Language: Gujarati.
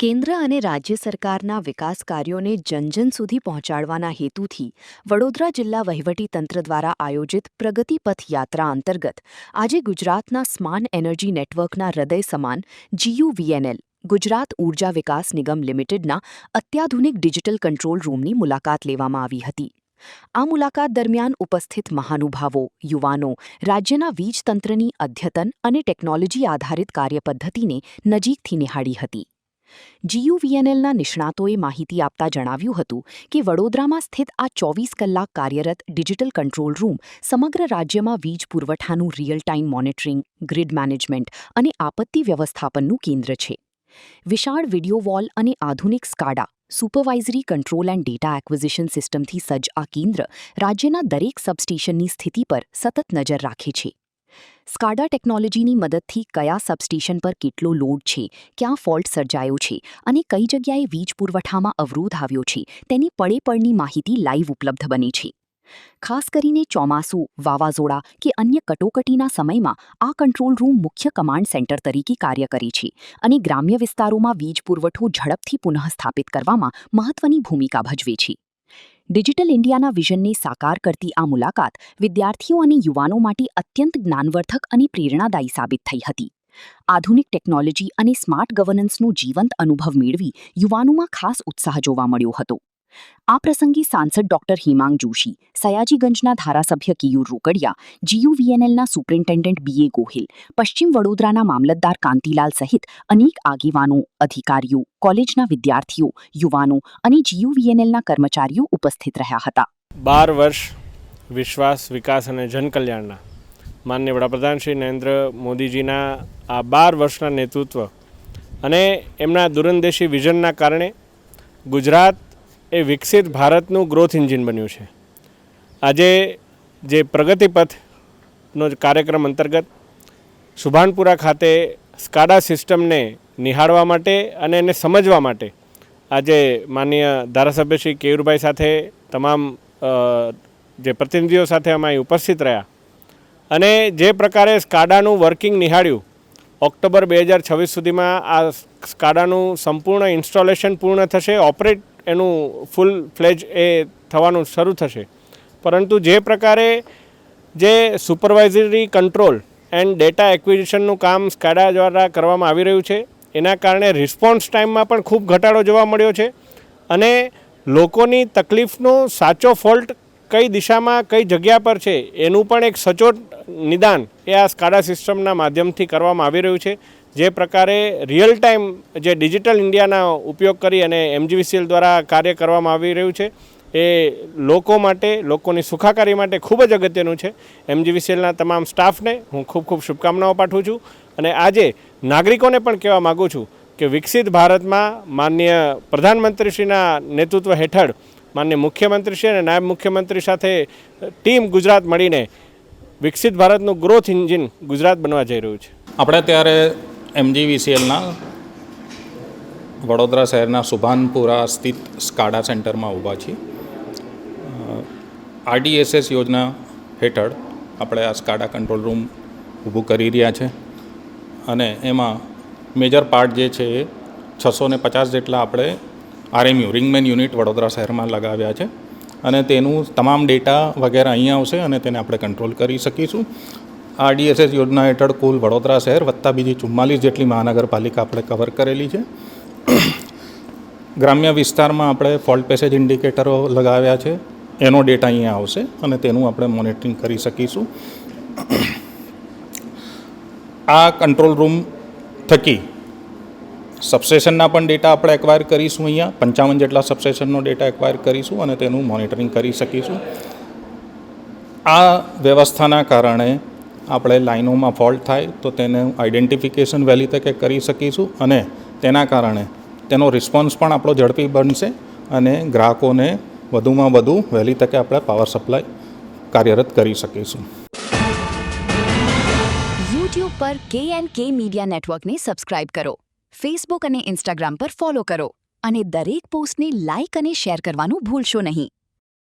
કેન્દ્ર અને રાજ્ય સરકારના વિકાસ કાર્યોને જનજન સુધી પહોંચાડવાના હેતુથી વડોદરા જિલ્લા વહીવટીતંત્ર દ્વારા આયોજિત પ્રગતિપથ યાત્રા અંતર્ગત આજે ગુજરાતના સ્માર્ટ એનર્જી નેટવર્કના હૃદય સમાન GUVNL ગુજરાત ઊર્જા વિકાસ નિગમ લિમિટેડના અત્યાધુનિક ડિજિટલ કંટ્રોલ રૂમની મુલાકાત લેવામાં આવી હતી. આ મુલાકાત દરમિયાન ઉપસ્થિત મહાનુભાવો, યુવાનો રાજ્યના વીજતંત્રની અદ્યતન અને ટેકનોલોજી આધારિત કાર્યપદ્ધતિને નજીકથી નિહાળી હતી. GUVNLના નિષ્ણાતોએ માહિતી આપતા જણાવ્યું હતું કે વડોદરામાં સ્થિત આ 24 કલાક કાર્યરત ડિજિટલ કંટ્રોલ રૂમ સમગ્ર રાજ્યમાં વીજ પુરવઠાનું real time monitoring, grid management અને આપત્તિ વ્યવસ્થાપનનું કેન્દ્ર છે. વિશાળ વિડિયો વોલ અને આધુનિક SCADA supervisory control and data acquisition સિસ્ટમથી સજ્જ આ કેન્દ્ર રાજ્યના દરેક સબસ્ટેશનની સ્થિતિ પર સતત નજર રાખે છે. સ્કાડા ટેકનોલોજીની મદદથી કયા સબસ્ટેશન પર કેટલો લોડ છે, ક્યાં ફોલ્ટ સર્જાયો છે અને કઈ જગ્યાએ વીજ પુરવઠામાં અવરોધ આવ્યો છે તેની પળેપળની માહિતી લાઈવ ઉપલબ્ધ બને છે. ખાસ કરીને ચોમાસું, વાવાઝોડા કે અન્ય કટોકટીના સમયમાં આ કંટ્રોલ રૂમ મુખ્ય કમાન્ડ સેન્ટર તરીકે કાર્ય કરે છે અને ગ્રામ્ય વિસ્તારોમાં વીજ પુરવઠો ઝડપથી પુનઃસ્થાપિત કરવામાં મહત્વની ભૂમિકા ભજવે છે. ડિજિટલ ઇન્ડિયાના વિઝનને સાકાર કરતી આ મુલાકાત વિદ્યાર્થીઓ અને યુવાનો માટે અત્યંત જ્ઞાનવર્ધક અને પ્રેરણાદાયી સાબિત થઈ હતી. આધુનિક ટેકનોલોજી અને સ્માર્ટ ગવર્નન્સનો જીવંત અનુભવ મેળવી યુવાનોમાં ખાસ ઉત્સાહ જોવા મળ્યો હતો. આ પ્રસંગે સાંસદ ડોક્ટર હેમાંગ જોશી, સયાજીગંજના ધારાસભ્ય કેયુર રોકડિયા, GUVNLના સુપ્રિન્ટેન્ડન્ટ BA ગોહિલ, પશ્ચિમ વડોદરાના મામલતદાર કાંતિલાલ સહિત અનેક આગેવાનો, અધિકારીઓ, કોલેજના વિદ્યાર્થીઓ, યુવાનો અને GUVNLના કર્મચારીઓ ઉપસ્થિત રહ્યા હતા. 12 વર્ષ વિશ્વાસ, વિકાસ અને જનકલ્યાણના માનનીય વડાપ્રધાન શ્રી નરેન્દ્ર મોદીજીના આ 12 વર્ષના નેતૃત્વ અને એમના દૂરંદેશી વિઝનના કારણે ગુજરાત એ વિકસિત ભારતનું ગ્રોથ એન્જિન બન્યું છે. આજે જે પ્રગતિપથનો કાર્યક્રમ અંતર્ગત સુભાનપુરા ખાતે સ્કાડા સિસ્ટમને નિહાળવા માટે અને એને સમજવા માટે આજે માનનીય ધારાસભ્ય શ્રી કેયુરભાઈ સાથે તમામ જે પ્રતિનિધિઓ સાથે અમે અહીં ઉપસ્થિત રહ્યા અને જે પ્રકારે સ્કાડાનું વર્કિંગ નિહાળ્યું, ઓક્ટોબર 2026 સુધીમાં આ સ્કાડાનું સંપૂર્ણ ઇન્સ્ટોલેશન પૂર્ણ થશે, ઓપરેટ એનું ફૂલ ફ્લેજ એ થવાનું શરૂ થશે. પરંતુ જે પ્રકારે જે સુપરવાઇઝરી કંટ્રોલ એન્ડ ડેટા એક્વિઝિશનનું કામ સ્કાડા દ્વારા કરવામાં આવી રહ્યું છે એના કારણે રિસ્પોન્સ ટાઈમમાં પણ ખૂબ ઘટાડો જોવા મળ્યો છે અને લોકોની તકલીફનો સાચો ફોલ્ટ કઈ દિશામાં કઈ જગ્યા પર છે એનું પણ એક સચોટ નિદાન એ આ સ્કાડા સિસ્ટમના માધ્યમથી કરવામાં આવી રહ્યું છે. જે પ્રકારે રિયલ ટાઈમ જે ડિજિટલ ઇન્ડિયાના ઉપયોગ કરી અને MGVCL દ્વારા કાર્ય કરવામાં આવી રહ્યું છે એ લોકો માટે, લોકોની સુખાકારી માટે ખૂબ જ અગત્યનું છે. MGVCLના તમામ સ્ટાફને હું ખૂબ ખૂબ શુભકામનાઓ પાઠવું છું અને આજે નાગરિકોને પણ કહેવા માગું છું કે વિકસિત ભારતમાં માનનીય પ્રધાનમંત્રીશ્રીના નેતૃત્વ હેઠળ માનનીય મુખ્યમંત્રીશ્રી અને નાયબ મુખ્યમંત્રી સાથે ટીમ ગુજરાત મળીને વિકસિત ભારતનું ગ્રોથ એન્જિન ગુજરાત બનવા જઈ રહ્યું છે. આપણે ત્યારે MGVCLના વડોદરા શહેરના સુભાનપુરા સ્થિત સ્કાડા સેન્ટરમાં ઊભા છીએ. RDSS યોજના હેઠળ આપણે આ સ્કાડા કંટ્રોલ રૂમ ઊભું કરી રહ્યા છે અને એમાં મેજર પાર્ટ જે છે એ 650 જેટલા આપણે RMU રિંગમેન યુનિટ વડોદરા શહેરમાં લગાવ્યા છે અને તેનું તમામ ડેટા વગેરે અહીંયા આવશે અને તેને આપણે કંટ્રોલ કરી શકીશું. RDSS યોજના હેઠળ કુલ વડોદરા શહેર વત્તા બીજી 44 જેટલી મહાનગરપાલિકા આપણે કવર કરેલી છે. ગ્રામ્ય વિસ્તારમાં આપણે ફોલ્ટ પેસેજ ઇન્ડિકેટરો લગાવ્યા છે, એનો ડેટા અહીંયા આવશે અને તેનું આપણે મોનિટરિંગ કરી શકીશું. આ કંટ્રોલ રૂમ થકી સબસ્ટેશનના પણ ડેટા આપણે એક્વાયર કરીશું. અહીંયા 55 જેટલા સબસ્ટેશનનો ડેટા એક્વાયર કરીશું અને તેનું મોનિટરિંગ કરી શકીશું. આ વ્યવસ્થાના કારણે આપણે લાઈનોમાં ફોલ્ટ થાય તો તેનું આઈડેન્ટિફિકેશન વહેલી તકે કરી શકીશું અને તેના કારણે તેનો રિસ્પોન્સ પણ આપણો ઝડપી બનશે અને ગ્રાહકોને વધુમાં વધુ વહેલી તકે આપણે પાવર સપ્લાય કાર્યરત કરી શકીશું. YouTube પર KNK મીડિયા નેટવર્કને સબસ્ક્રાઇબ કરો, Facebook અને Instagram પર ફોલો કરો અને દરેક પોસ્ટને લાઇક અને શેર કરવાનું ભૂલશો નહીં.